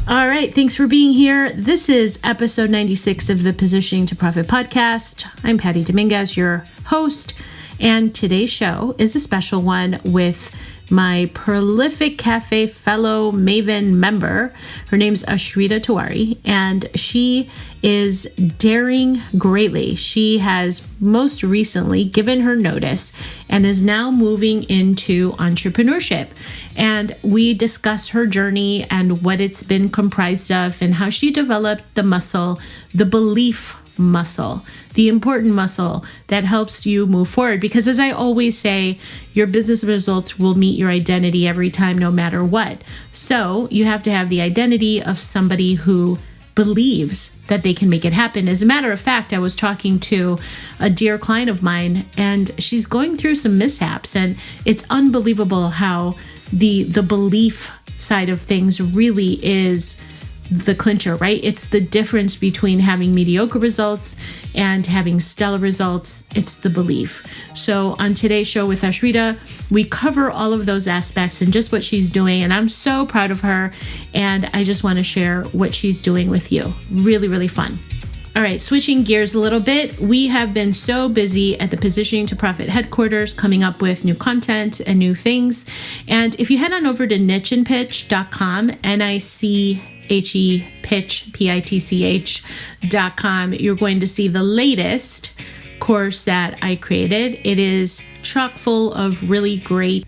All right. Thanks for being here. This is episode 96 of the Positioning to Profit podcast. I'm Patty Dominguez, your host. And today's show is a special one with my prolific cafe fellow Maven member. Her name's Ashrita Tiwari, and she is daring greatly. She has most recently given her notice and is now moving into entrepreneurship. And we discuss her journey and what it's been comprised of and how she developed the muscle, the belief muscle, the important muscle that helps you move forward. Because as I always say, your business results will meet your identity every time, no matter what. So you have to have the identity of somebody who believes that they can make it happen. As a matter of fact, I was talking to a dear client of mine, and she's going through some mishaps, and it's unbelievable how the belief side of things really is the clincher, right? It's the difference between having mediocre results and having stellar results. It's the belief. So on today's show with Ashrita, we cover all of those aspects and just what she's doing. And I'm so proud of her. And I just want to share what she's doing with you. Really, really fun. All right, switching gears a little bit. We have been so busy at the Positioning to Profit headquarters coming up with new content and new things. And if you head on over to nicheandpitch.com, pitch.com, you're going to see the latest course that I created. It is chock full of really great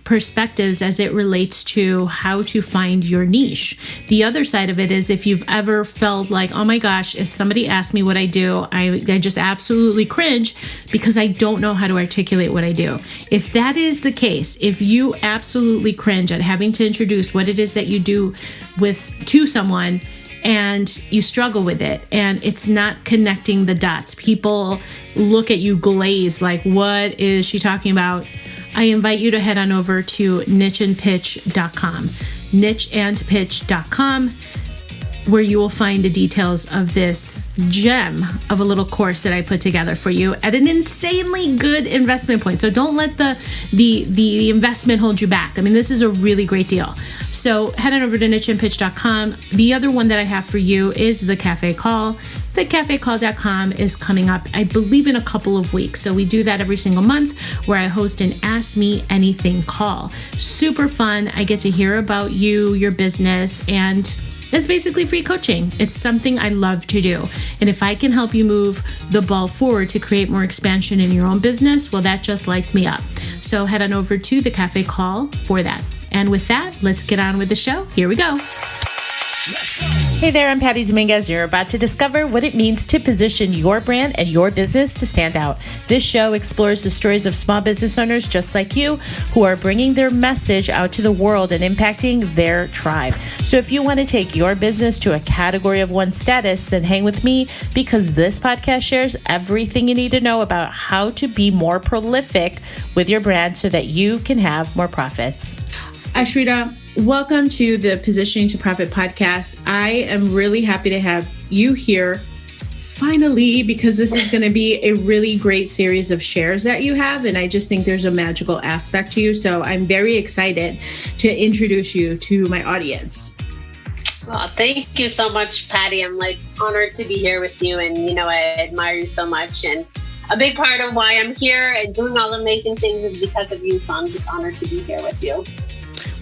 perspectives as it relates to how to find your niche. The other side of it is if you've ever felt like, oh my gosh, if somebody asks me what I do, I just absolutely cringe because I don't know how to articulate what I do. If that is the case, if you absolutely cringe at having to introduce what it is that you do to someone and you struggle with it and it's not connecting the dots, people look at you glazed like, what is she talking about? I invite you to head on over to nicheandpitch.com, nicheandpitch.com, where you will find the details of this gem of a little course that I put together for you at an insanely good investment point. So don't let the investment hold you back. I mean, this is a really great deal. So head on over to nicheandpitch.com. The other one that I have for you is the Cafe Call. TheCafeCall.com is coming up, I believe, in a couple of weeks. So we do that every single month where I host an Ask Me Anything call. Super fun. I get to hear about you, your business, and it's basically free coaching. It's something I love to do. And if I can help you move the ball forward to create more expansion in your own business, well, that just lights me up. So head on over to the Cafe Call for that. And with that, let's get on with the show. Here we go. Hey there, I'm Patty Dominguez. You're about to discover what it means to position your brand and your business to stand out. This show explores the stories of small business owners just like you who are bringing their message out to the world and impacting their tribe. So if you want to take your business to a category of one status, then hang with me because this podcast shares everything you need to know about how to be more prolific with your brand so that you can have more profits. Ashrita, welcome to the Positioning to Profit podcast. I am really happy to have you here finally, because this is going to be a really great series of shares that you have. And I just think there's a magical aspect to you. So I'm very excited to introduce you to my audience. Well, thank you so much, Patty. I'm honored to be here with you. And, I admire you so much. And a big part of why I'm here and doing all amazing things is because of you. So I'm just honored to be here with you.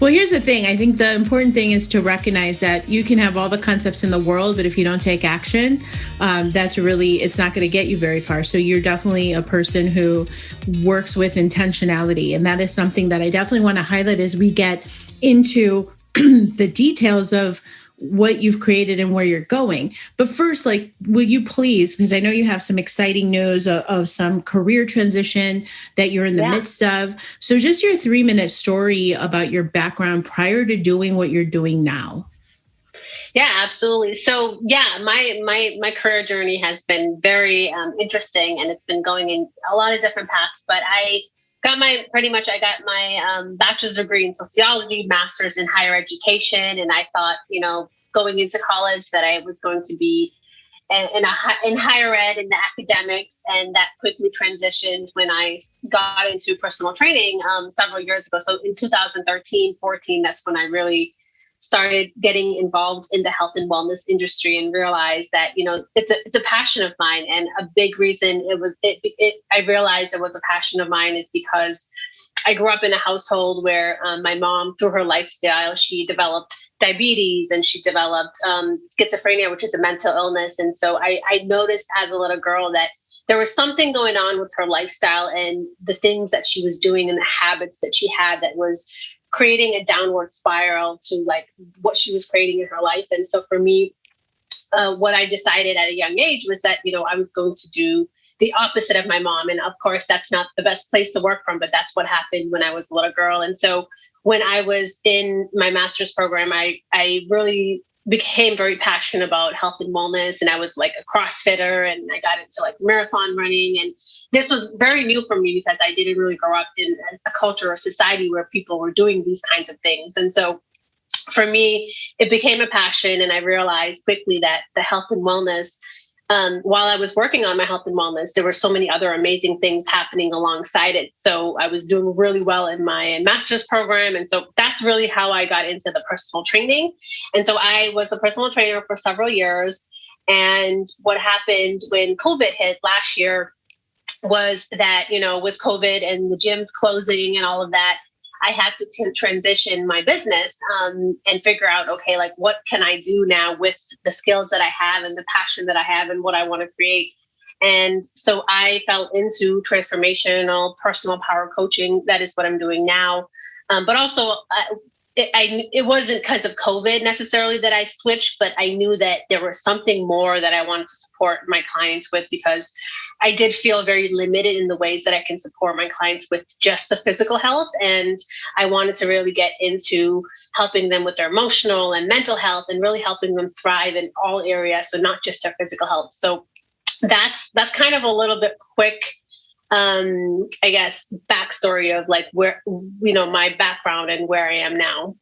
Well, here's the thing. I think the important thing is to recognize that you can have all the concepts in the world, but if you don't take action, it's not going to get you very far. So you're definitely a person who works with intentionality. And that is something that I definitely want to highlight as we get into the details of what you've created and where you're going. But first, will you please, because I know you have some exciting news of some career transition that you're in the midst of. So just your 3-minute story about your background prior to doing what you're doing now. Yeah, absolutely. So my career journey has been very interesting, and it's been going in a lot of different paths, but I got my bachelor's degree in sociology, master's in higher education. And I thought, going into college that I was going to be in higher ed, in the academics. And that quickly transitioned when I got into personal training several years ago. So in 2013, 14, that's when I really started getting involved in the health and wellness industry and realized that, it's a passion of mine. And a big reason I realized it was a passion of mine is because I grew up in a household where my mom, through her lifestyle, she developed diabetes and she developed schizophrenia, which is a mental illness. And so I noticed as a little girl that there was something going on with her lifestyle and the things that she was doing and the habits that she had that was creating a downward spiral to like what she was creating in her life. And so for me, what I decided at a young age was that, I was going to do the opposite of my mom. And of course, that's not the best place to work from, but that's what happened when I was a little girl. And so when I was in my master's program, I really became very passionate about health and wellness. And I was like a CrossFitter and I got into like marathon running. And this was very new for me because I didn't really grow up in a culture or society where people were doing these kinds of things. And so for me, it became a passion. And I realized quickly that the health and wellness, while I was working on my health and wellness, there were so many other amazing things happening alongside it. So I was doing really well in my master's program. And so that's really how I got into the personal training. And so I was a personal trainer for several years. And what happened when COVID hit last year was that, with COVID and the gyms closing and all of that, I had to transition my business and figure out, okay, like what can I do now with the skills that I have and the passion that I have and what I want to create. And so I fell into transformational personal power coaching. That is what I'm doing now. But also it wasn't because of COVID necessarily that I switched, but I knew that there was something more that I wanted to support my clients with, because I did feel very limited in the ways that I can support my clients with just the physical health. And I wanted to really get into helping them with their emotional and mental health and really helping them thrive in all areas. So not just their physical health. So that's kind of a little bit quick, I guess, backstory of like where, my background and where I am now.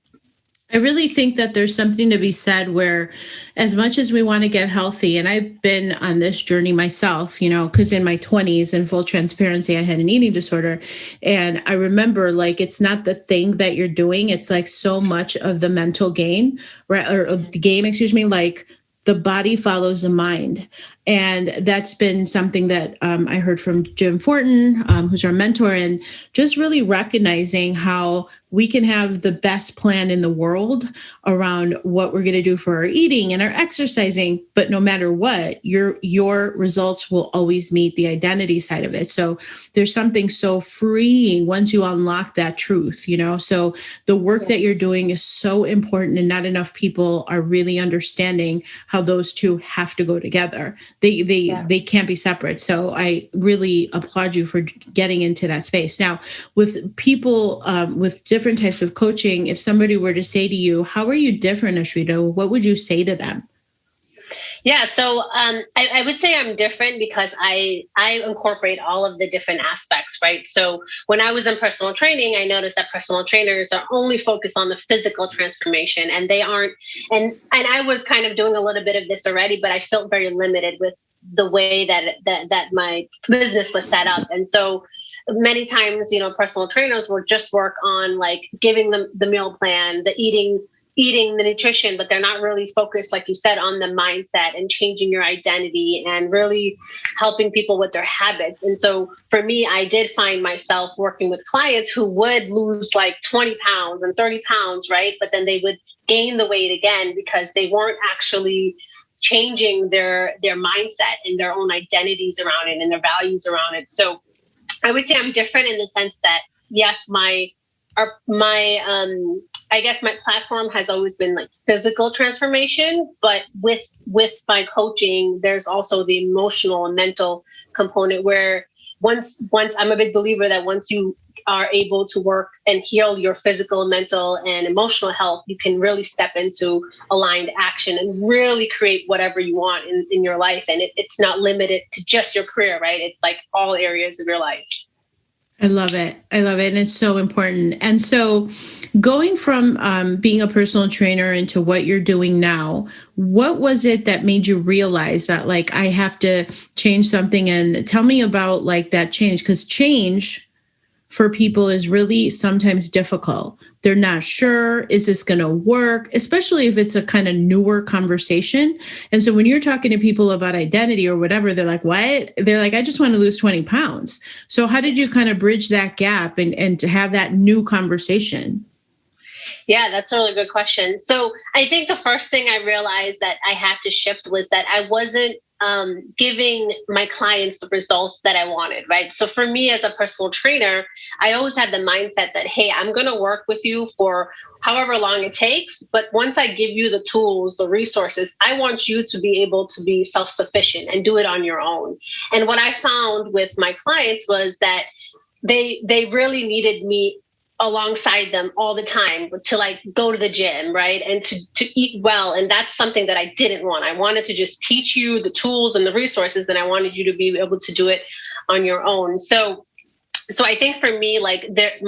I really think that there's something to be said where as much as we want to get healthy, and I've been on this journey myself, because in my 20s, in full transparency, I had an eating disorder. And I remember like, it's not the thing that you're doing. It's like so much of the mental game, right? Or the game, like the body follows the mind. And that's been something that I heard from Jim Fortin, who's our mentor, and just really recognizing how we can have the best plan in the world around what we're going to do for our eating and our exercising. But no matter what, your results will always meet the identity side of it. So there's something so freeing once you unlock that truth, So the work that you're doing is so important, and not enough people are really understanding how those two have to go together. They can't be separate. So I really applaud you for getting into that space. Now, with people with different types of coaching, if somebody were to say to you, how are you different, Ashrita? What would you say to them? Yeah, so I would say I'm different because I incorporate all of the different aspects, right? So when I was in personal training, I noticed that personal trainers are only focused on the physical transformation, and they aren't. And I was kind of doing a little bit of this already, but I felt very limited with the way that my business was set up. And so many times, personal trainers will just work on like giving them the meal plan, the eating, the nutrition, but they're not really focused, like you said, on the mindset and changing your identity and really helping people with their habits. And so for me, I did find myself working with clients who would lose like 20 pounds and 30 pounds, right? But then they would gain the weight again because they weren't actually changing their mindset and their own identities around it and their values around it. So I would say I'm different in the sense that, yes, I guess my platform has always been like physical transformation, but with my coaching, there's also the emotional and mental component where once I'm a big believer that once you are able to work and heal your physical, mental, and emotional health, you can really step into aligned action and really create whatever you want in your life. And it's not limited to just your career, right? It's like all areas of your life. I love it. And it's so important. And so going from being a personal trainer into what you're doing now, what was it that made you realize that like, I have to change something? And tell me about like that change, because change for people is really sometimes difficult. They're not sure, is this going to work, especially if it's a kind of newer conversation. And so when you're talking to people about identity or whatever, they're like, what? They're like, I just want to lose 20 pounds. So how did you kind of bridge that gap and to have that new conversation? Yeah, that's a really good question. So I think the first thing I realized that I had to shift was that I wasn't giving my clients the results that I wanted, right? So for me as a personal trainer, I always had the mindset that, hey, I'm going to work with you for however long it takes. But once I give you the tools, the resources, I want you to be able to be self-sufficient and do it on your own. And what I found with my clients was that they really needed me alongside them all the time to like go to the gym, right? And to eat well. And that's something that I didn't want. I wanted to just teach you the tools and the resources, and I wanted you to be able to do it on your own. So I think for me, like there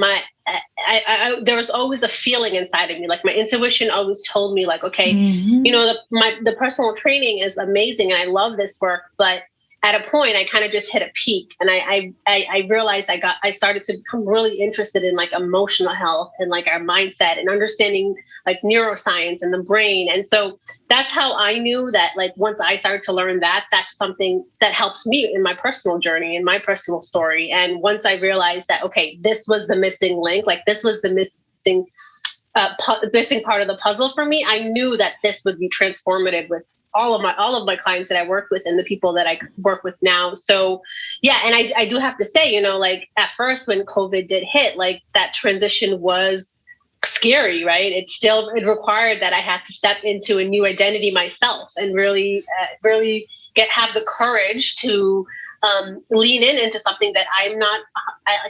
was always a feeling inside of me. Like my intuition always told me like, okay, the personal training is amazing and I love this work, but at a point I kind of just hit a peak, and I realized I started to become really interested in like emotional health and like our mindset and understanding like neuroscience and the brain. And so that's how I knew that like once I started to learn that, that's something that helped me in my personal journey, in my personal story. And once I realized that, okay, this was the missing link, like this was the missing part of the puzzle for me, I knew that this would be transformative with all of my clients that I work with and the people that I work with now. So yeah, and I do have to say, like at first when COVID did hit, like that transition was scary, right? It required that I had to step into a new identity myself and really have the courage to lean into something that I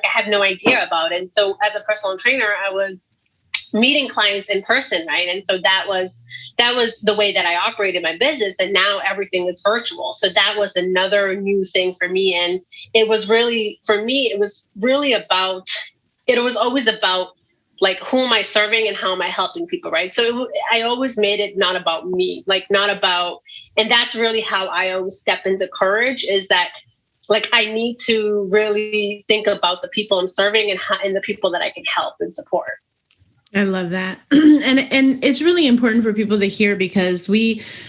have no idea about. And so as a personal trainer, I was meeting clients in person, right? And so that was the way that I operated my business. And now everything is virtual. So that was another new thing for me. And it was really, for me, it was always about like, who am I serving and how am I helping people, right? So I always made it not about me, and that's really how I always step into courage, is that like, I need to really think about the people I'm serving and the people that I can help and support. I love that. And it's really important for people to hear, because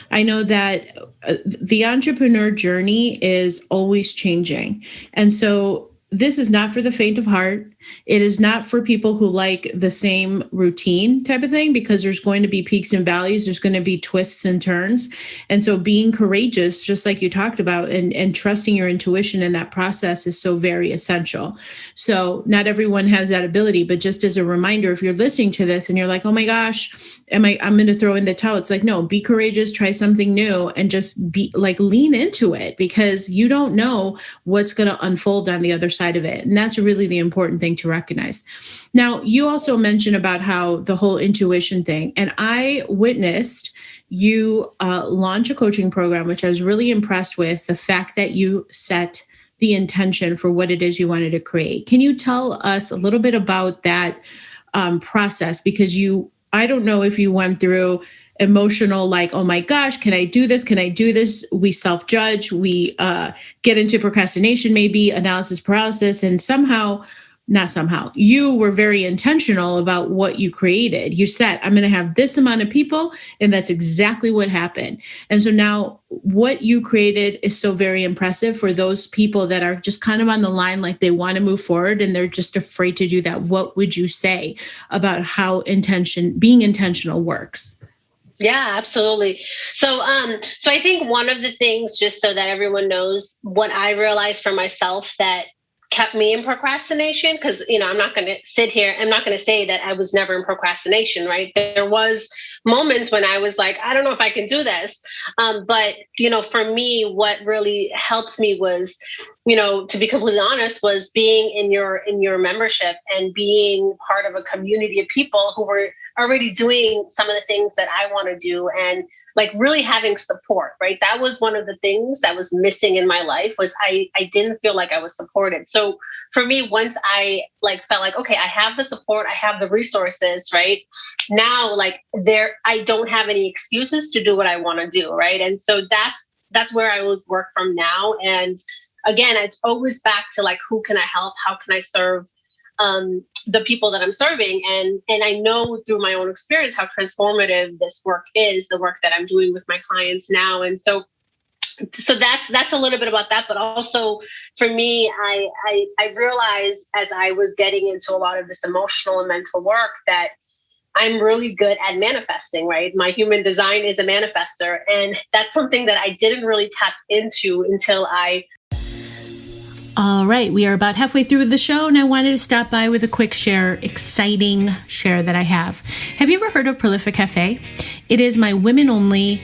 I know that the entrepreneur journey is always changing. And so this is not for the faint of heart. It is not for people who like the same routine type of thing, because there's going to be peaks and valleys. There's going to be twists and turns. And so being courageous, just like you talked about, and trusting your intuition in that process is so very essential. So not everyone has that ability, but just as a reminder, if you're listening to this and you're like, oh my gosh, I'm going to throw in the towel. It's like, no, be courageous, try something new, and just be like, lean into it, because you don't know what's going to unfold on the other side of it. And that's really the important thing to recognize. Now, you also mentioned about how the whole intuition thing, and I witnessed you launch a coaching program, which I was really impressed with, the fact that you set the intention for what it is you wanted to create. Can you tell us a little bit about that process? Because I don't know if you went through emotional, like, oh my gosh, can I do this? Can I do this? We self-judge, we get into procrastination, maybe analysis paralysis, and not somehow, you were very intentional about what you created. You said, I'm going to have this amount of people, and that's exactly what happened. And so now what you created is so very impressive for those people that are just kind of on the line, like they want to move forward and they're just afraid to do that. What would you say about how being intentional works? Yeah, absolutely. So I think one of the things, just so that everyone knows, what I realized for myself that kept me in procrastination, because I'm not going to sit here, I'm not going to say that I was never in procrastination, right? There was moments when I was like, I don't know if I can do this, but for me, what really helped me was, to be completely honest, was being in your membership and being part of a community of people who were already doing some of the things that I want to do, and like really having support, right? That was one of the things that was missing in my life, was I didn't feel like I was supported. So for me, once I felt like, okay, I have the support, I have the resources, right? Now, I don't have any excuses to do what I want to do, right? And so that's where I always work from now. And again, it's always back to like, who can I help? How can I serve? the people that I'm serving. And I know through my own experience how transformative this work is, the work that I'm doing with my clients now. And so that's a little bit about that. But also for me, I realized as I was getting into a lot of this emotional and mental work that I'm really good at manifesting, right? My human design is a manifester. And that's something that I didn't really tap into until All right, we are about halfway through the show, and I wanted to stop by with a quick exciting share that I have. Have you ever heard of Prolific Cafe? It is my women-only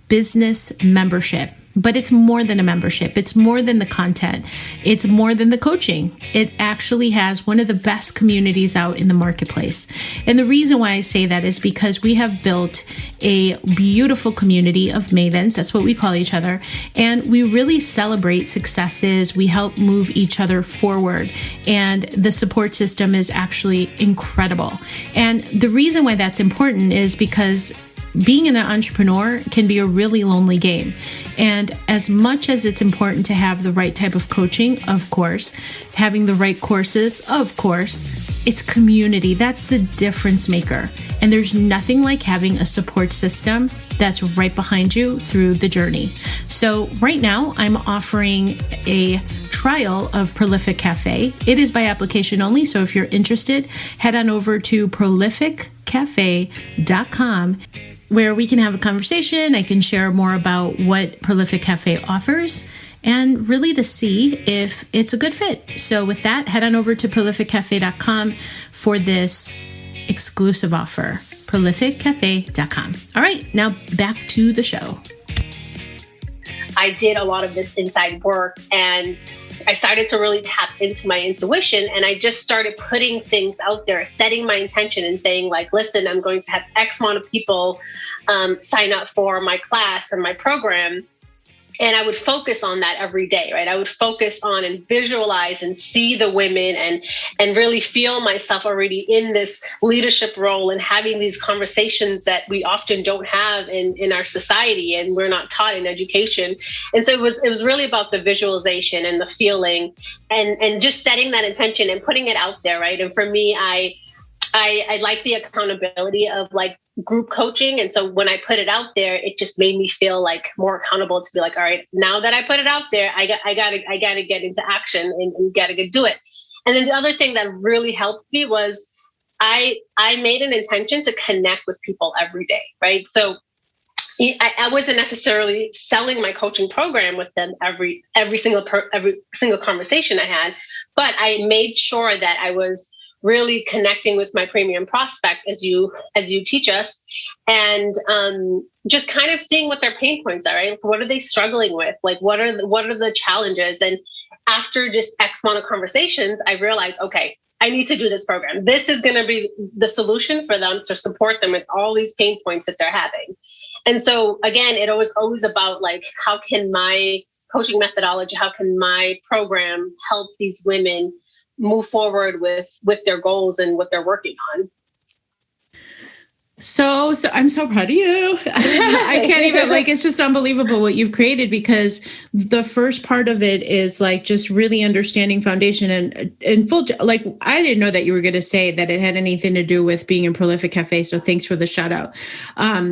business membership. But it's more than a membership. It's more than the content. It's more than the coaching. It actually has one of the best communities out in the marketplace. And the reason why I say that is because we have built a beautiful community of mavens. That's what we call each other. And we really celebrate successes. We help move each other forward. And the support system is actually incredible. And the reason why that's important is because being an entrepreneur can be a really lonely game. And as much as it's important to have the right type of coaching, of course, having the right courses, of course, it's community. That's the difference maker. And there's nothing like having a support system that's right behind you through the journey. So right now I'm offering a trial of Prolific Cafe. It is by application only. So if you're interested, head on over to prolificcafe.com, where we can have a conversation. I can share more about what Prolific Cafe offers and really to see if it's a good fit. So with that, head on over to prolificcafe.com for this exclusive offer, prolificcafe.com. All right, now back to the show. I did a lot of this inside work and I started to really tap into my intuition, and I just started putting things out there, setting my intention and saying like, listen, I'm going to have X amount of people sign up for my class and my program. And I would focus on that every day, right? I would focus on and visualize and see the women and really feel myself already in this leadership role and having these conversations that we often don't have in our society and we're not taught in education. And so it was really about the visualization and the feeling and just setting that intention and putting it out there, right? And for me, I like the accountability of like group coaching. And so when I put it out there, it just made me feel like more accountable to be like, all right, now that I put it out there, I gotta get into action and gotta do it. And then the other thing that really helped me was I made an intention to connect with people every day, right? So I wasn't necessarily selling my coaching program with them every single conversation I had, but I made sure that I was really connecting with my premium prospect as you teach us, and just kind of seeing what their pain points are, right? What are they struggling with? Like, what are the challenges? And after just X amount of conversations, I realized, okay, I need to do this program. This is going to be the solution for them to support them with all these pain points that they're having. And so again, it was always about like, how can my coaching methodology, how can my program help these women move forward with their goals and what they're working on. So I'm so proud of you. I can't even, like, it's just unbelievable what you've created, because the first part of it is like just really understanding foundation and full, like, I didn't know that you were going to say that it had anything to do with being in Prolific Cafe. So thanks for the shout out.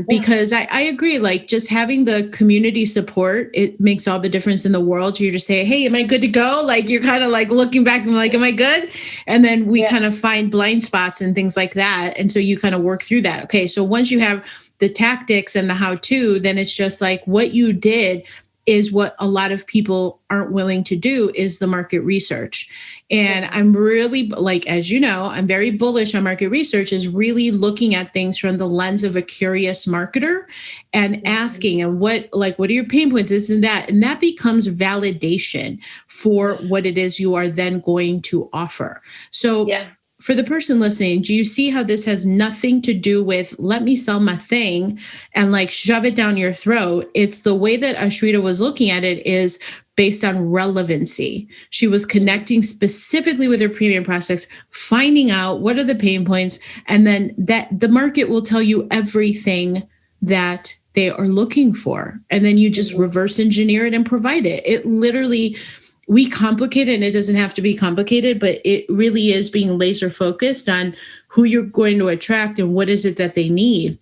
Because I agree, like just having the community support, it makes all the difference in the world. You just say, hey, am I good to go? Like, you're kind of like looking back and like, am I good? And then we kind of find blind spots and things like that. And so you kind of work through that. Okay. So once you have the tactics and the how-to, then it's just like what you did is what a lot of people aren't willing to do, is the market research. And I'm really, like, as you know, I'm very bullish on market research, is really looking at things from the lens of a curious marketer and asking, and what are your pain points, this and that. And that becomes validation for what it is you are then going to offer. So for the person listening, do you see how this has nothing to do with let me sell my thing and like shove it down your throat? It's the way that Ashrita was looking at it is based on relevancy. She was connecting specifically with her premium prospects, finding out what are the pain points, and then that the market will tell you everything that they are looking for. And then you just reverse engineer it and provide it. It literally we complicate it, and it doesn't have to be complicated, but it really is being laser focused on who you're going to attract and what is it that they need.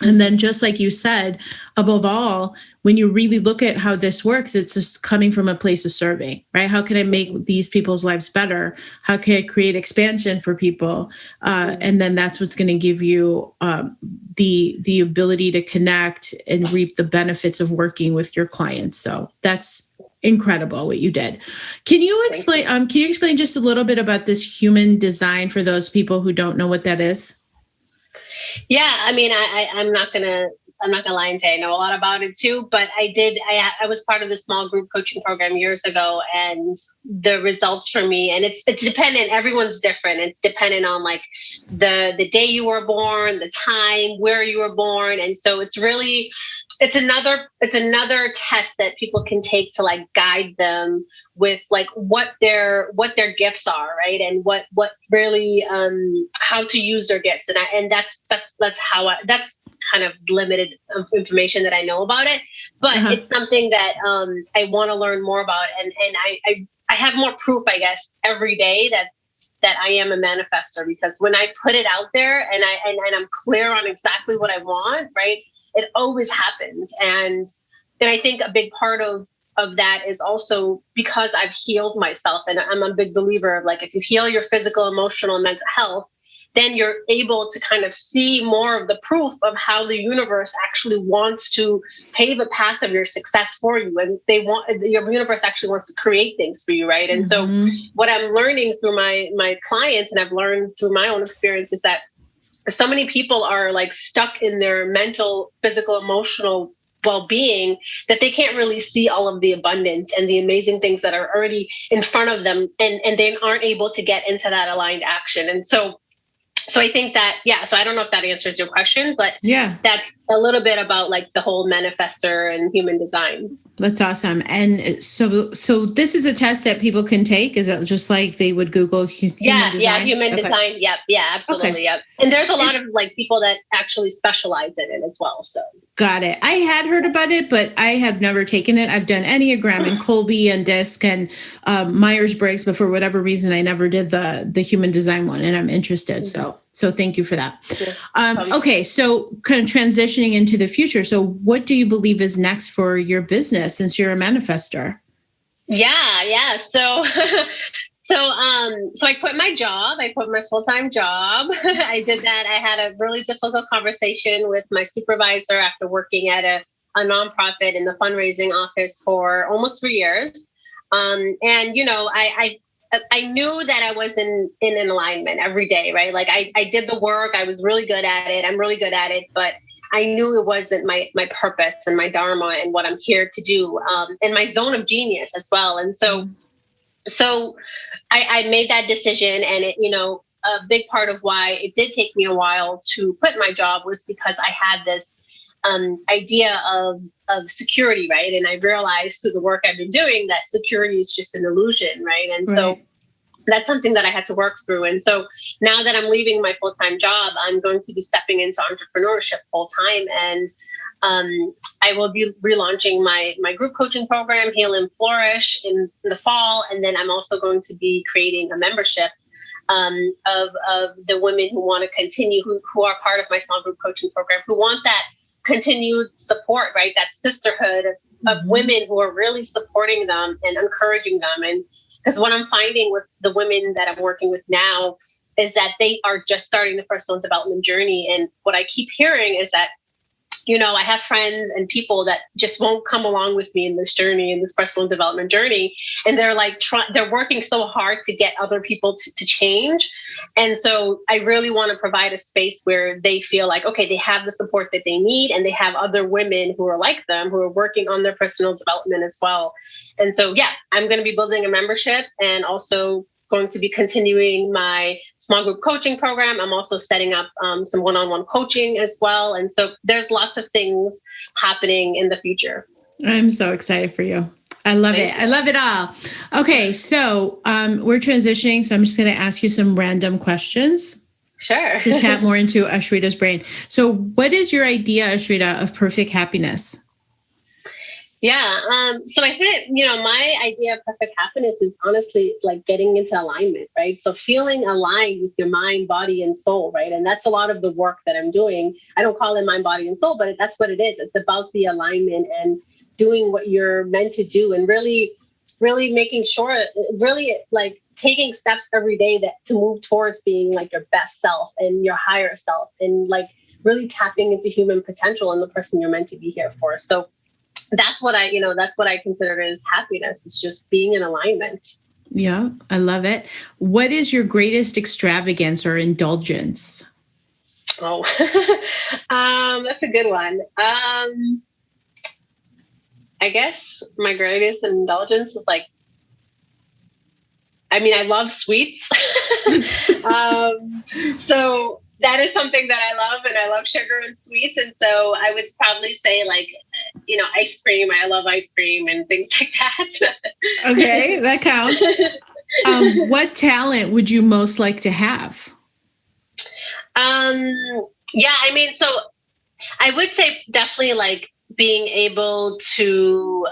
And then just like you said, above all, when you really look at how this works, it's just coming from a place of serving, right? How can I make these people's lives better? How can I create expansion for people? And then that's what's going to give you the ability to connect and reap the benefits of working with your clients. So that's incredible what you did. Can you explain? Can you explain just a little bit about this human design for those people who don't know what that is? Yeah, I mean, I'm not gonna lie and say I know a lot about it too, but I was part of the small group coaching program years ago, and the results for me, and it's dependent. Everyone's different. It's dependent on like the day you were born, the time, where you were born, and so it's another test that people can take to like guide them with like what their gifts are, right? And what really how to use their gifts. And that's kind of limited information that I know about it, but it's something that I want to learn more about, and I have more proof, I guess, every day that I am a manifestor, because when I put it out there and I'm clear on exactly what I want, right? It always happens. And I think a big part of that is also because I've healed myself. And I'm a big believer of like, if you heal your physical, emotional, and mental health, then you're able to kind of see more of the proof of how the universe actually wants to pave a path of your success for you. And your universe actually wants to create things for you, right? And so what I'm learning through my clients, and I've learned through my own experience, is that so many people are like stuck in their mental, physical, emotional well-being that they can't really see all of the abundance and the amazing things that are already in front of them, and they aren't able to get into that aligned action. And so I think that, so I don't know if that answers your question, but that's a little bit about like the whole manifestor and human design. That's awesome. And so this is a test that people can take. Is it just like they would Google human design? Yeah, human design. Yep. Yeah, absolutely. Okay. Yep. And there's a lot of like people that actually specialize in it as well. So got it. I had heard about it, but I have never taken it. I've done Enneagram and Colby and DISC and Myers-Briggs, but for whatever reason, I never did the human design one, and I'm interested. So thank you for that. Okay, so kind of transitioning into the future. So what do you believe is next for your business since you're a manifestor? Yeah. So I quit my job. I quit my full-time job. I did that. I had a really difficult conversation with my supervisor after working at a nonprofit in the fundraising office for almost 3 years. And you know, I knew that I was in an alignment every day, right? Like I did the work. I was really good at it. I'm really good at it, but I knew it wasn't my purpose and my dharma and what I'm here to do, and my zone of genius as well. And so I made that decision, and it, you know, a big part of why it did take me a while to quit my job was because I had this idea of security, right? And I realized through the work I've been doing that security is just an illusion, right? And so that's something that I had to work through. And so now that I'm leaving my full-time job, I'm going to be stepping into entrepreneurship full-time. And I will be relaunching my group coaching program, Heal and Flourish, in the fall. And then I'm also going to be creating a membership of the women who want to continue, who are part of my small group coaching program, who want that continued support, right? That sisterhood of women who are really supporting them and encouraging them. And because what I'm finding with the women that I'm working with now is that they are just starting the personal development journey. And what I keep hearing is that, you know, I have friends and people that just won't come along with me in this journey, in this personal development journey. And they're like, they're working so hard to get other people to change. And so I really want to provide a space where they feel like, okay, they have the support that they need, and they have other women who are like them, who are working on their personal development as well. And so, I'm going to be building a membership, and also going to be continuing my small group coaching program. I'm also setting up some one-on-one coaching as well. And so there's lots of things happening in the future. I'm so excited for you. I love it. I love it all. Okay. So we're transitioning. So I'm just going to ask you some random questions. Sure. To tap more into Ashrita's brain. So what is your idea, Ashrita, of perfect happiness? Yeah. So I think, my idea of perfect happiness is honestly like getting into alignment, right? So feeling aligned with your mind, body, and soul, right? And that's a lot of the work that I'm doing. I don't call it mind, body, and soul, but that's what it is. It's about the alignment and doing what you're meant to do, and really, really making sure, really like taking steps every day that to move towards being like your best self and your higher self, and like really tapping into human potential and the person you're meant to be here for. So that's what I consider as happiness. It's just being in alignment. Yeah, I love it. What is your greatest extravagance or indulgence? Oh, that's a good one. I guess my greatest indulgence is like, I love sweets. So that is something that I love, and I love sugar and sweets. And so I would probably say like, ice cream. I love ice cream and things like that. Okay, that counts. What talent would you most like to have? So I would say definitely like being able to,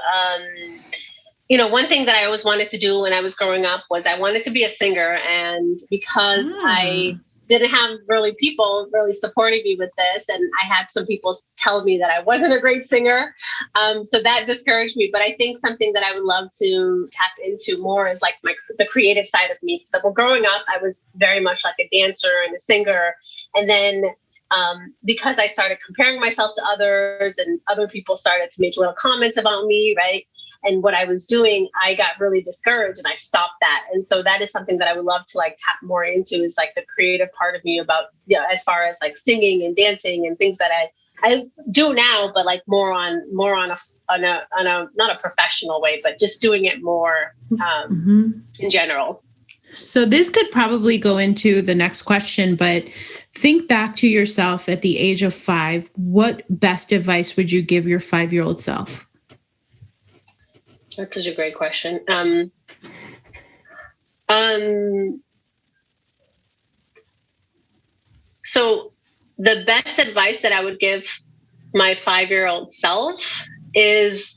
one thing that I always wanted to do when I was growing up was I wanted to be a singer. And because I didn't have really people really supporting me with this, and I had some people tell me that I wasn't a great singer. So that discouraged me. But I think something that I would love to tap into more is like the creative side of me. So growing up, I was very much like a dancer and a singer. And then because I started comparing myself to others, and other people started to make little comments about me, right? And what I was doing, I got really discouraged and I stopped that. And so that is something that I would love to like tap more into, is like the creative part of me about, as far as like singing and dancing and things that I do now, but like more on a not a professional way, but just doing it more in general. So this could probably go into the next question, but think back to yourself at the age of 5. What best advice would you give your 5-year-old self? That's such a great question. So the best advice that I would give my 5-year-old self is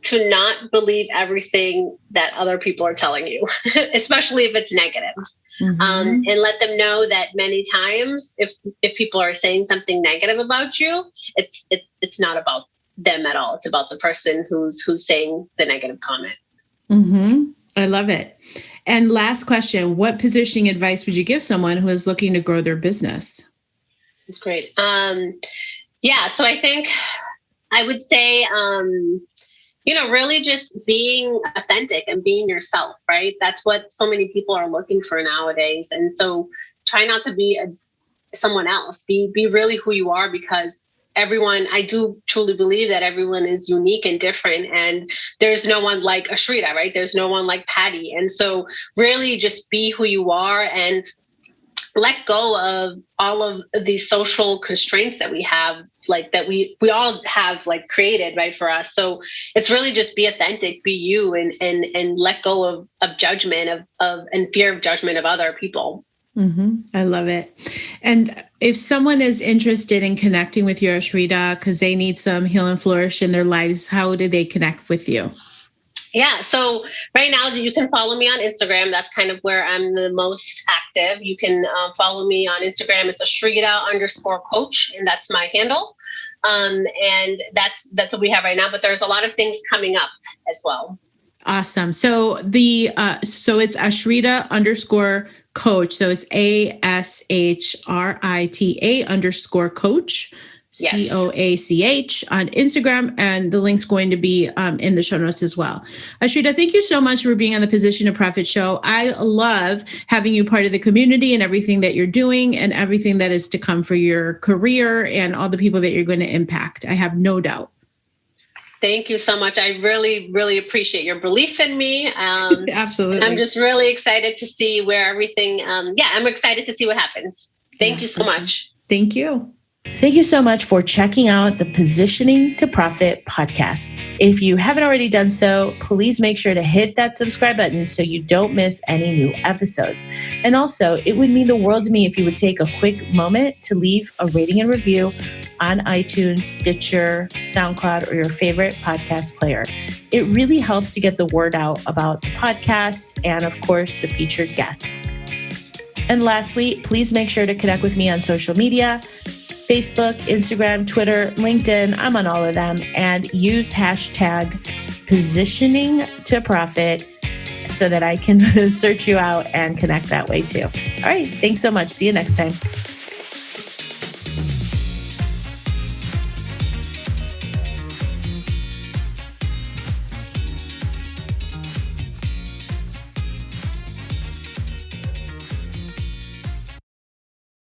to not believe everything that other people are telling you, especially if it's negative. And let them know that many times if people are saying something negative about you, it's not about them at all. It's about the person who's saying the negative comment. I love it. And last question, what positioning advice would you give someone who is looking to grow their business? That's great. So I think I would say, really just being authentic and being yourself, right? That's what so many people are looking for nowadays. And so try not to be someone else. Be really who you are, because I do truly believe that everyone is unique and different, and there's no one like Ashrita, right? There's no one like Patty. And so really just be who you are and let go of all of these social constraints that we have, like that we all have like created, right, for us. So it's really just be authentic, be you, and let go of judgment and fear of judgment of other people. I love it. And if someone is interested in connecting with you, Ashrita, because they need some heal and flourish in their lives, how do they connect with you? Yeah. So right now you can follow me on Instagram. That's kind of where I'm the most active. You can follow me on Instagram. It's Ashrita_coach, and that's my handle. And that's what we have right now, but there's a lot of things coming up as well. Awesome. So so it's Ashrita_coach. So it's ASHRITA_coach. Yes. COACH on Instagram, and the link's going to be in the show notes as well. Ashrita, thank you so much for being on the Position to Profit show. I love having you part of the community and everything that you're doing and everything that is to come for your career and all the people that you're going to impact. I have no doubt. Thank you so much. I really, really appreciate your belief in me. Absolutely. I'm just really excited to see where everything, I'm excited to see what happens. Thank you so much. Thank you. Thank you so much for checking out the Positioning to Profit podcast. If you haven't already done so, please make sure to hit that subscribe button so you don't miss any new episodes. And also, it would mean the world to me if you would take a quick moment to leave a rating and review on iTunes, Stitcher, SoundCloud, or your favorite podcast player. It really helps to get the word out about the podcast and, of course, the featured guests. And lastly, please make sure to connect with me on social media, Facebook, Instagram, Twitter, LinkedIn. I'm on all of them. And use hashtag positioning to profit so that I can search you out and connect that way too. All right. Thanks so much. See you next time.